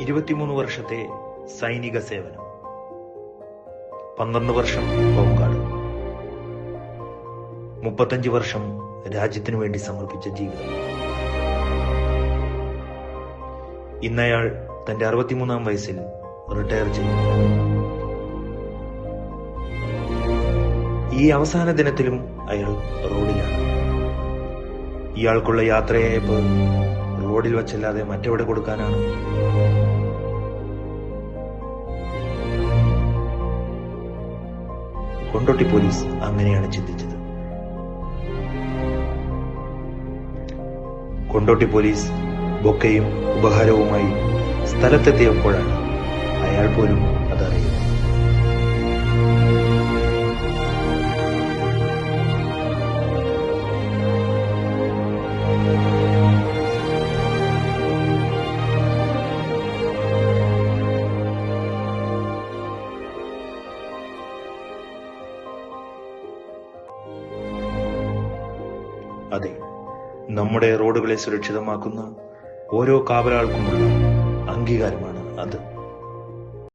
23 വർഷത്തെ സൈനിക സേവനം, 12 വർഷം ഹോംഗാർഡ്, 35 വർഷം രാജ്യത്തിനു വേണ്ടി സമർപ്പിച്ച ജീവിതം. ഇന്നയാൾ തന്റെ 63-ാം വയസ്സിൽ റിട്ടയർ ചെയ്യുന്നു. ഈ അവസാന ദിനത്തിലും അയാൾ റോഡിലാണ്. ഇയാൾക്കുള്ള യാത്രയയപ്പ് റോഡിൽ വച്ചല്ലാതെ മറ്റെവിടെ കൊടുക്കാനാണ്? കൊണ്ടോട്ടി പോലീസ് അങ്ങനെയാണ് ചിന്തിച്ചത്. കൊണ്ടോട്ടി പോലീസ് ബൊക്കയും ഉപഹാരവുമായി സ്ഥലത്തെത്തിയപ്പോഴാണ് അയാൾ പോലും അതറിയുന്നത്. അതെ, നമ്മുടെ റോഡുകളെ സുരക്ഷിതമാക്കുന്ന ഓരോ കാവലാൾക്കുമുള്ള അംഗീകാരമാണ് അത്.